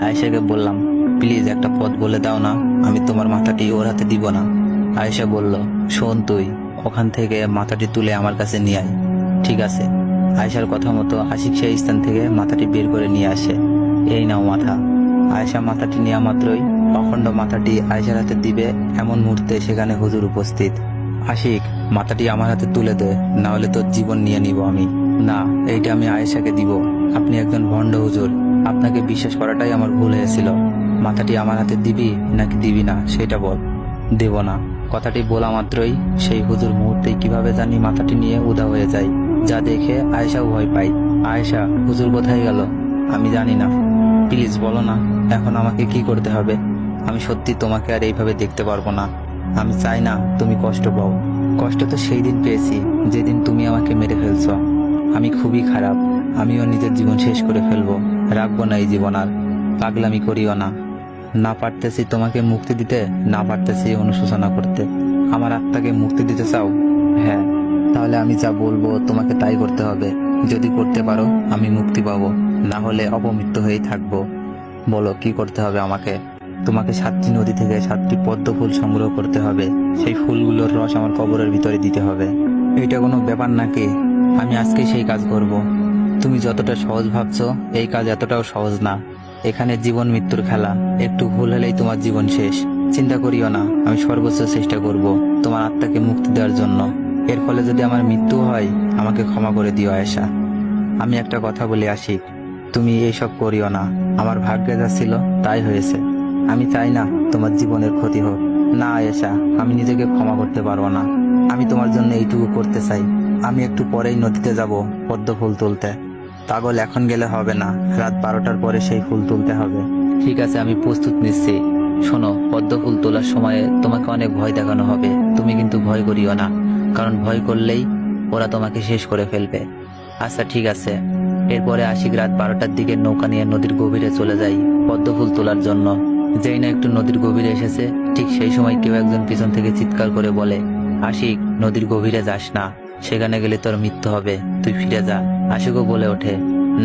আয়েশাকে বললাম, প্লিজ একটা পথ বলে দাও না, আমি তোমার মাথাটি ওর হাতে দিব না। আয়েশা বলল, শোন তুই ওখান থেকে মাথাটি তুলে আমার কাছে নিয়ে আয়। ঠিক আছে। আয়েশার কথা মতো আশিক সেই স্থান থেকে মাথাটি বের করে নিয়ে আসে। এই নাও মাথা। আয়েশা মাথাটি নেওয়া মাত্রই অখণ্ড মাথাটি আয়েশার হাতে দিবে এমন মুহূর্তে সেখানে হুজুর উপস্থিত। আশিক, মাথাটি আমার হাতে তুলে দে, না হলে তোর জীবন নিয়ে নিব আমি। না, এইটা আমি আয়েশাকে দিব। আপনি একজন ভণ্ড হুজুর, আপনাকে বিশ্বাস করাটাই আমার ভুল হয়েছিল। মাথাটি আমার হাতে দিবি নাকি দিবি না সেটা বল। দেব না। কথাটি বলা মাত্রই সেই হুজুর মুহূর্তেই কিভাবে জানি মাথাটি নিয়ে উধাও হয়ে যায়, যা দেখে আয়েশাও ভয় পায়। আয়েশা, হুজুর কোথায় গেল? আমি জানি না। প্লিজ বলো না, এখন আমাকে কি করতে হবে? আমি সত্যি তোমাকে আর এইভাবে দেখতে পারবো না। আমি চাই না তুমি কষ্ট পাও। কষ্ট তো সেই দিন পেয়েছি যেদিন তুমি আমাকে মেরে ফেলছো। আমি খুবই খারাপ। আমিও নিজের জীবন শেষ করে ফেলবো। রাখবো না এই জীবন আর। পাগলামি করিও না। না পারতেছি তোমাকে মুক্তি দিতে, না পারতেছি অনুশোচনা করতে। আমার আত্মাকে মুক্তি দিতে চাও? হ্যাঁ, তাহলে আমি যা বলবো তোমাকে তাই করতে হবে। যদি করতে পারো আমি মুক্তি পাবো, না হলে অপমৃত্যু হয়েই থাকবো। বলো কি করতে হবে আমাকে? তোমাকে 7টি নদী থেকে 7টি পদ্ম ফুল সংগ্রহ করতে হবে। সেই ফুলগুলোর রস আমার কবরের ভিতরে দিতে হবে। এইটা কোনো ব্যাপার নাকি? আমি আজকেই সেই কাজ করব। তুমি যতটা সহজ ভাবছো এই কাজ এতটাও সহজ না। এখানে জীবন মৃত্যুর খেলা। একটু ভুল হলেই তোমার জীবন শেষ। চিন্তা করিও না, আমি সর্বোচ্চ চেষ্টা করব তোমার আত্মাকে মুক্তি দেওয়ার জন্য। এর ফলে যদি আমার মৃত্যু হয় আমাকে ক্ষমা করে দিও আয়েশা। আমি একটা কথা বলে আসি, তুমি এইসব করিও না। আমার ভাগ্যে যা ছিল তাই হয়েছে। আমি চাই না তোমার জীবনের ক্ষতি হোক। না আয়েশা, আমি নিজেকে ক্ষমা করতে পারবো না। আমি তোমার জন্য এইটুকু করতে চাই। আমি একটু পরেই নদীতে যাব পদ্ম ফুল তুলতে। পাগল, এখন গেলে হবে না, রাত 12টার পরে সেই ফুল তুলতে হবে। ঠিক আছে, আমি প্রস্তুত নিচ্ছি। শোনো, পদ্ম ফুল তোলার সময়ে তোমাকে অনেক ভয় দেখানো হবে। তুমি কিন্তু ভয় করিও না, কারণ ভয় করলেই ওরা তোমাকে শেষ করে ফেলবে। আচ্ছা ঠিক আছে। এরপরে আশিক রাত 12টার দিকে নৌকা নিয়ে নদীর গভীরে চলে যাই পদ্ম ফুল তোলার জন্য। যেই না একটু নদীর গভীরে এসেছে, ঠিক সেই সময় কেউ একজন পিছন থেকে চিৎকার করে বলে, আশিক, নদীর গভীরে যাস না, সেখানে গেলে তোর মৃত্যু হবে, তুই ফিরে যা। আশিকও বলে ওঠে,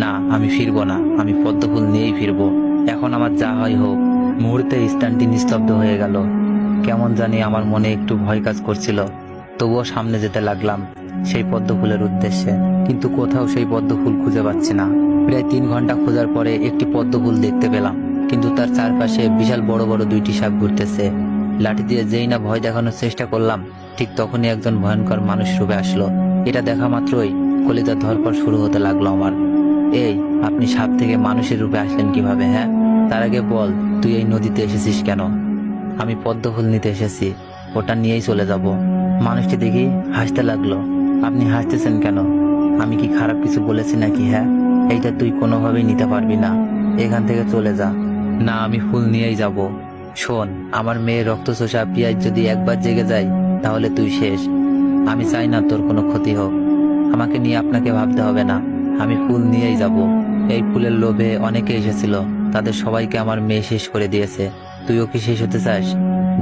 না আমি ফিরবো না, আমি পদ্ম ফুল নিয়েই ফিরবো। এখন আমার যা হয় হোক। মুহূর্তে স্থানটি নিস্তব্ধ হয়ে গেল। কেমন জানি আমার মনে একটু ভয় কাজ করছিল। তবুও সামনে যেতে লাগলাম সেই পদ্ম ফুলের উদ্দেশ্যে, কিন্তু কোথাও সেই পদ্ম ফুল খুঁজে পাচ্ছি না। প্রায় 3 ঘন্টা খোঁজার পরে একটি পদ্ম ফুল দেখতে পেলাম, কিন্তু তার চারপাশে বিশাল বড় বড় 2টি সাপ ঘুরতেছে। লাঠি দিয়ে যেই না ভয় দেখানোর চেষ্টা করলাম, ঠিক তখনই একজন ভয়ঙ্কর মানুষ রূপে আসলো। এটা দেখা মাত্রই কলিজা ধরপড় শুরু হতে লাগলো আমার। এই, আপনি সাপ থেকে মানুষের রূপে আসলেন কিভাবে? হ্যাঁ, তার আগে বল, তুই এই নদীতে এসেছিস কেন? আমি পদ্ম ফুল নিতে এসেছি, ওটা নিয়েই চলে যাব। মানুষটি দেখি হাসতে লাগলো। আপনি হাসতেছেন কেন? আমি কি খারাপ কিছু বলেছি নাকি? হ্যাঁ, এইটা তুই কোনোভাবেই নিতে পারবি না, এখান থেকে চলে যা। না, আমি ফুল নিয়েই যাব। শোন, আমার মেয়ের রক্তচোষা পিয়াজ যদি একবার জেগে যায় তাহলে তুই শেষ। আমি চাই না তোর কোনো ক্ষতি হোক। আমাকে নিয়ে আপনাকে ভাবতে হবে না, আমি ফুল নিয়েই যাব। এই ফুলের লোভে অনেকে এসেছিল, তাদের সবাইকে আমার মেয়ে শেষ করে দিয়েছে। তুইও কি শেষ হতে চাস?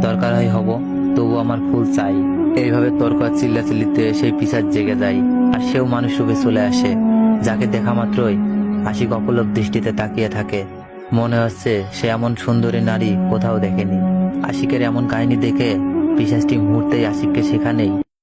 দরকার হয় হব, তবু আমার ফুল চাই। এইভাবে তর্ক আর চিল্লাচিল্লিতে সেই পিশাচ জেগে যায়, আর সেও মানুষ রূপে চলে আসে। যাকে দেখা মাত্রই আশিক অপলক দৃষ্টিতে তাকিয়ে থাকে। মনে হচ্ছে সে এমন সুন্দরী নারী কোথাও দেখেনি। আশিকের এমন কাহিনী দেখে পিশাচটি মুহূর্তেই আশিককে সেখানেই